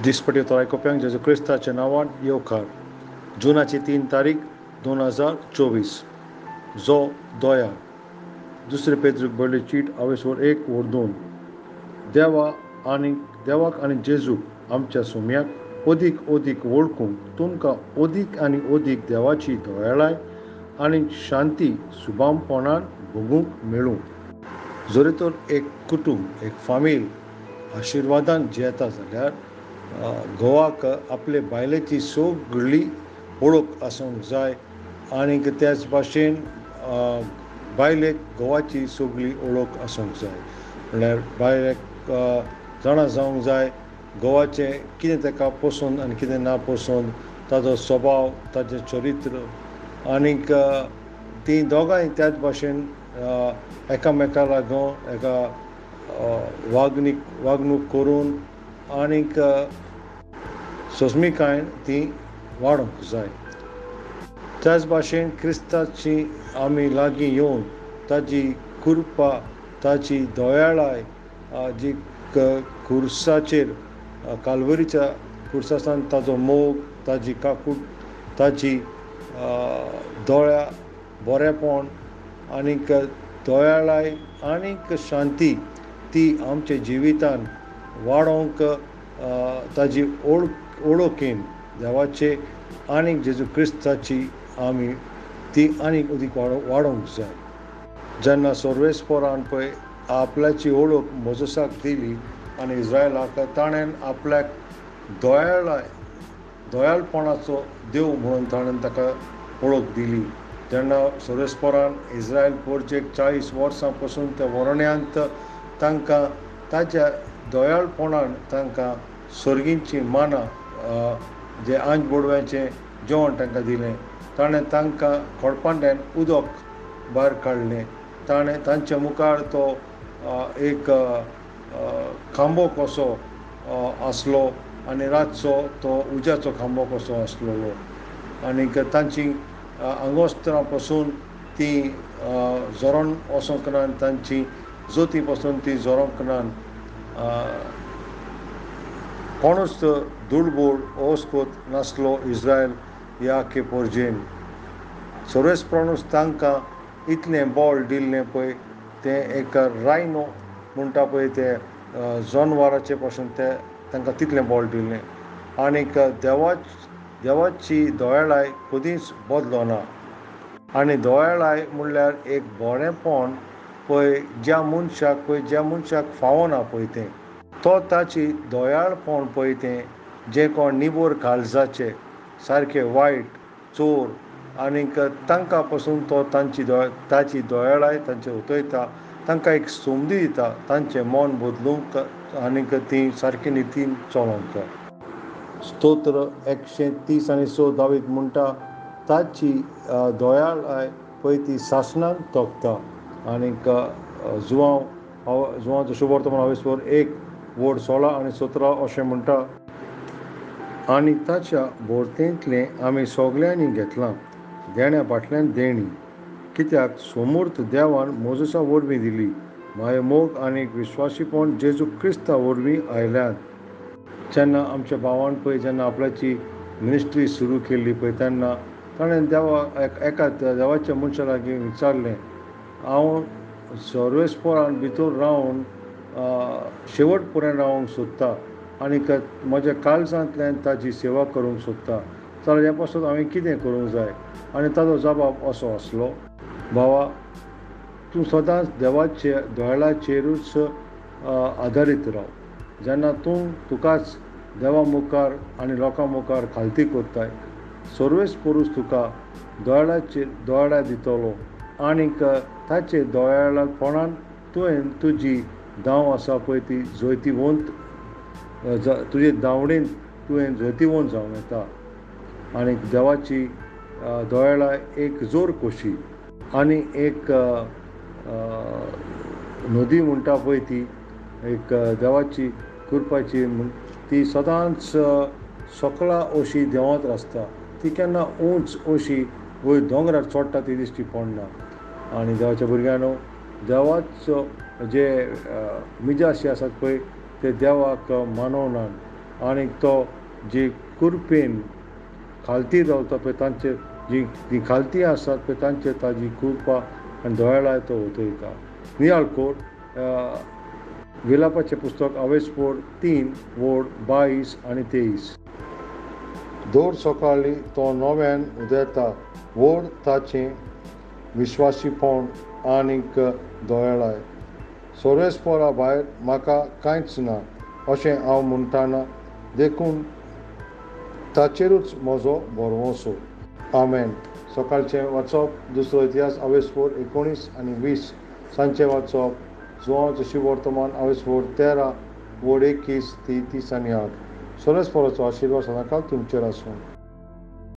दिसपट्टी आयकोप्यांक जेजू क्रिस्ताच्या नांवान येवकार. जुनाची 3 तारीख 2024. जो दोयाळ. दुसरे पेद्रूक बरयल्ली चीट 1:1-2. देवाक आनी जेजूक आमच्या सोम्याक ओदीक वळखूंक तुमकां ओदीक आनी ओदीक देवाची दोयाळाय आनी शांती सुबामपणान भोगूंक मेळूं. जरी तर एक कुटुंब, एक फामील आशिर्वादान जियेता जाल्यार घोवाक आपले बायलेची सगळी ओळख आसूंक जाय आनी त्याच भाशेन बायलेक घोवाची सगळी ओळख आसूंक जाय. म्हणल्यार बायलेक जाणा जावंक जाय घोवाचें कितें ताका पसंद आनी कितें ना पसंद, ताजो स्वभाव, ताजें चरित्र, आनीक ती दोगांय त्याच भाशेन एकामेका लागून एका वागणूक करून आनीक सोसमीकायेन ती वाडोवंक जाय. त्याच भाशेन क्रिस्ताची आमी लागीं येवन ताजी कृपा, ताची दोयाळाय जी खुर्साचेर काल्वरीच्या खुर्सासान ताजो मोग, ताजी काकूट, ताजी दोळ्या बरेपण आनीक दोयाळाय आनीक शांती ती आमच्या जिवितान वाडोवंक ताजी ओळखीन देवाचे आनीक जेजू क्रिस्ताची आमी ती आनीक अदीक वाडोवंक जाय. जेन्ना सर्वेस्परान पळय आपल्याची ओळख मोजसाक दिली आनी इस्रायलाक ताणें आपल्याक दोयाळपणाचो देव म्हणून ताणें ताका ओळख दिली. जेन्ना सर्वेस्परान इस्रायल परचेक 40 वर्सां पासून त्या वरण्यांत तांकां ताच्या दोयाळपणान तांकां सर्गींची माना जे आंज बोडव्याचें जेवण तांकां दिलें, ताणें तांकां खोळपांड्यान उदक भायर काडलें, ताणें तांच्या मुखार तो एक खांबो कसो आसलो आनी रातचो तो उज्याचो खांबो कसो आसलेलो, आनीक तांची आंगोस्त्रां पासून ती जोरोन वचोंक ना, तांची जोती पासून ती जोरोंक ना, कोणूच दुडबूड ओस्कोत नासलो इस्रायल ह्या परजेन. सर्वेस्परानूच तांकां इतलें बोळ दिल्लें पळय, तें एक रायनो म्हणटा पळय ते जनवाराचे पासून तें तांकां तितलें बोळ दिल्लें. आनीक देवाची दोयाळाय कधीच बदलो ना. आनी दोयाळाय म्हणल्यार एक बरेंपण पळय ज्या मनशाक फावो ना पळय तें, तो ताची दोयाळपण पळय तें जे कोण निबोर काळजाचे, सारके वायट, चोर, आनीक तांकां पासून तो ताची दोयाळाय तांचे उतयता, तांकां एक संदी दिता तांचें मन बदलूंक आनीक ती सारकी नितीन चलोंक. स्तोत्र 136 दावीद म्हणटा ताची दोयाळाय पळय ती सासणाक तोखता. आनीक जुवांचो शुभ वर्तमान 1:16 आनी 17 अशें म्हणटा, आनी ताच्या बोरतेंतलें आमी सोगल्यांनी घेतलां देण्या फाटल्यान देणी, कित्याक सोमूर्त देवान मोजसा वरवीं दिली, माय मोग आनीक विस्वासीपण जेजू क्रिस्ता वरवीं आयल्यात. जेन्ना आमच्या भावान पळय जेन्ना आपल्याची मिनिस्ट्री सुरू केल्ली पळय तेन्ना ताणें एका देवाच्या मनशा लागीं विचारलें, हांव सर्वेस्परान भितर रावन शेवट पर्यंत रावंक सोदता आनीक म्हज्या काळजांतल्यान ताची सेवा करूंक सोदता, जाल्यार हे पासून हांवें कितें करूंक जाय? आनी ताजो जबाब असो आसलो, भावा, तूं सदांच देवाच्या दोयाळाचेरूच आदारीत राव. जेन्ना तुकाच देवा मुखार आनी लोकां मुखार खालती करताय, सर्वेस्परूच तुका दोयाळा दितलो आनीक ताचे दोयाळपणान तुवें तुजी दाव आसा पळय ती जोयतीवंत, तुजे दावणेन तुवें जोयतीवंत जावं येता. आनीक देवाची दोयाळाय एक जोर कशी आनी एक नदी म्हणटा पळय ती एक देवाची कृपाची, ती सदांच सकला अशी देंवत आसता, ती केन्ना उंच अशी वयर दोंगरार चडटा ती दिश्टी पडना. आनी देवाच्या भुरग्यांनो, देवाचो जे मिजाशी आसात पळय ते देवाक मानवनात, आनी तो जी कुरपेन खालती रावता पळय तांचेर जी खालती आसात पळय तांचेर ताजी कृपा आनी दयाळाय तो उतयता. नियाळकोट विलापाचें पुस्तक आवेसपोड 3 वोड 22 आनी 23. दर सकाळीं तो नव्यान उदेता, वोड ताचें विश्वासीपण आनीक दयाळाय. सोरेस्पोरा भायर म्हाका कांयच ना अशें हांव म्हणटाना देखून ताचेरूच म्हजो भरवोसो. आमेन. सकाळचें वाचप दुसरो इतिहास आवेसपोड 19 आनी 20. सांजचें वाचप जुवांवचें शुभ वर्तमान आवेसपोड 13 वोड 21 ती 30 आनी 8. सोरेस्पोराचो आशिर्वाद सदांकाळ तुमचेर आसूं.